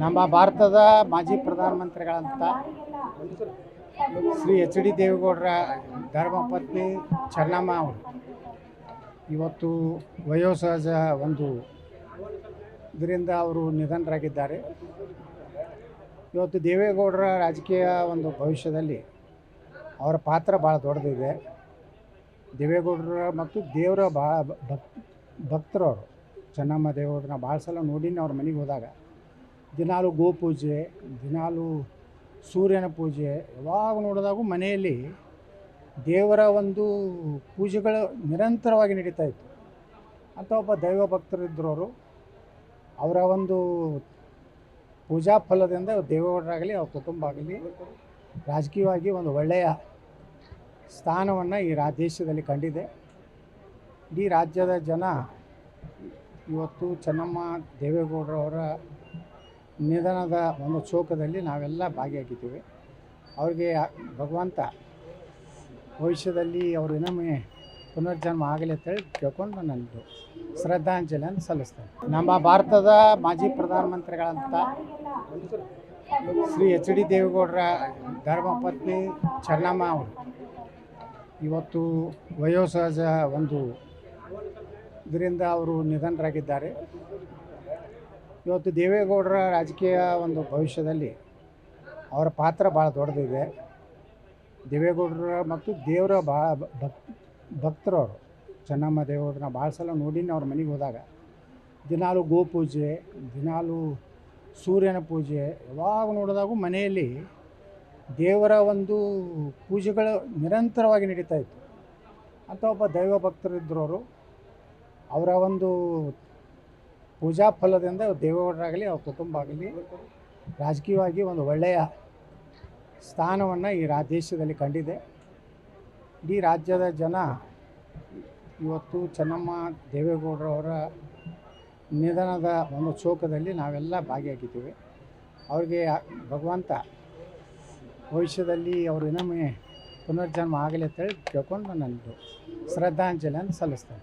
ನಮ್ಮ ಭಾರತದ ಮಾಜಿ ಪ್ರಧಾನಮಂತ್ರಿಗಳಂತ ಶ್ರೀ ಎಚ್ ಡಿ ದೇವೇಗೌಡರ ಧರ್ಮಪತ್ನಿ ಚೆನ್ನಮ್ಮ ಅವರು ಇವತ್ತು ವಯೋಸಹಜ ಒಂದು ಇದರಿಂದ ಅವರು ನಿಧನರಾಗಿದ್ದಾರೆ. ಇವತ್ತು ದೇವೇಗೌಡರ ರಾಜಕೀಯ ಒಂದು ಭವಿಷ್ಯದಲ್ಲಿ ಅವರ ಪಾತ್ರ ಭಾಳ ದೊಡ್ಡದಿದೆ. ದೇವೇಗೌಡರ ಮತ್ತು ದೇವರ ಭಾಳ ಭಕ್ತರು ಅವರು. ಚೆನ್ನಮ್ಮ ದೇವೇಗೌಡರನ್ನ ಭಾಳ ಸಲ ನೋಡಿನಿ ಅವ್ರ ಮನೆಗೆ ಹೋದಾಗ. ದಿನಾಲು ಗೋಪೂಜೆ, ದಿನಾಲು ಸೂರ್ಯನ ಪೂಜೆ, ಯಾವಾಗ ನೋಡಿದಾಗೂ ಮನೆಯಲ್ಲಿ ದೇವರ ಒಂದು ಪೂಜೆಗಳು ನಿರಂತರವಾಗಿ ನಡೀತಾ ಇತ್ತು. ಅಂತ ಒಬ್ಬ ದೈವ ಭಕ್ತರಿದ್ದರು ಅವರು. ಅವರ ಒಂದು ಪೂಜಾ ಫಲದಿಂದ ದೇವೇಗೌಡರಾಗಲಿ ಅವ್ರ ಕುಟುಂಬ ಆಗಲಿ ರಾಜಕೀಯವಾಗಿ ಒಂದು ಒಳ್ಳೆಯ ಸ್ಥಾನವನ್ನು ಈ ದೇಶದಲ್ಲಿ ಕಂಡಿದೆ. ಇಡೀ ರಾಜ್ಯದ ಜನ ಇವತ್ತು ಚೆನ್ನಮ್ಮ ದೇವೇಗೌಡರವರ ನಿಧನದ ಒಂದು ಶೋಕದಲ್ಲಿ ನಾವೆಲ್ಲ ಭಾಗಿಯಾಗಿದ್ದೀವಿ. ಅವ್ರಿಗೆ ಭಗವಂತ ಭವಿಷ್ಯದಲ್ಲಿ ಅವರು ಇನ್ನೊಮ್ಮೆ ಪುನರ್ಜನ್ಮ ಆಗಲಿ ಅಂತೇಳಿ ಕೇಳ್ಕೊಂಡು ನನ್ನದು ಶ್ರದ್ಧಾಂಜಲಿಯನ್ನು ಸಲ್ಲಿಸ್ತೇನೆ. ನಮ್ಮ ಭಾರತದ ಮಾಜಿ ಪ್ರಧಾನಮಂತ್ರಿಗಳಂತ ಶ್ರೀ ಎಚ್ ಡಿ ದೇವೇಗೌಡರ ಧರ್ಮಪತ್ನಿ ಚೆನ್ನಮ್ಮ ಅವರು ಇವತ್ತು ವಯೋಸಹಜ ಒಂದು ಇದರಿಂದ ಅವರು ನಿಧನರಾಗಿದ್ದಾರೆ. ಇವತ್ತು ದೇವೇಗೌಡರ ರಾಜಕೀಯ ಒಂದು ಭವಿಷ್ಯದಲ್ಲಿ ಅವರ ಪಾತ್ರ ಭಾಳ ದೊಡ್ಡದಿದೆ. ದೇವೇಗೌಡರ ಮತ್ತು ದೇವರ ಭಾಳ ಭಕ್ತರು ಅವರು. ಚೆನ್ನಮ್ಮ ದೇವೇಗೌಡರನ್ನ ಭಾಳ ಸಲ ನೋಡಿನಿ ಅವ್ರ ಮನೆಗೆ ಹೋದಾಗ. ದಿನಾಲು ಗೋಪೂಜೆ, ದಿನಾಲು ಸೂರ್ಯನ ಪೂಜೆ, ಯಾವಾಗ ನೋಡಿದಾಗೂ ಮನೆಯಲ್ಲಿ ದೇವರ ಒಂದು ಪೂಜೆಗಳು ನಿರಂತರವಾಗಿ ನಡೀತಾ ಇತ್ತು. ಅಂತ ಒಬ್ಬ ದೈವ ಭಕ್ತರಿದ್ದರು ಅವರು. ಅವರ ಒಂದು ಪೂಜಾ ಫಲದಿಂದ ದೇವೇಗೌಡರಾಗಲಿ ಅವ್ರ ಕುಟುಂಬ ಆಗಲಿ ರಾಜಕೀಯವಾಗಿ ಒಂದು ಒಳ್ಳೆಯ ಸ್ಥಾನವನ್ನು ಈ ದೇಶದಲ್ಲಿ ಕಂಡಿದೆ. ಇಡೀ ರಾಜ್ಯದ ಜನ ಇವತ್ತು ಚೆನ್ನಮ್ಮ ದೇವೇಗೌಡರವರ ನಿಧನದ ಒಂದು ಶೋಕದಲ್ಲಿ ನಾವೆಲ್ಲ ಭಾಗಿಯಾಗಿದ್ದೀವಿ. ಅವ್ರಿಗೆ ಭಗವಂತ ಭವಿಷ್ಯದಲ್ಲಿ ಅವರು ಇನ್ನೊಮ್ಮೆ ಪುನರ್ಜನ್ಮ ಆಗಲಿ ಅಂತೇಳಿ ಕೇಳ್ಕೊಂಡು ನನ್ನದು ಶ್ರದ್ಧಾಂಜಲಿಯನ್ನು ಸಲ್ಲಿಸ್ತೇನೆ.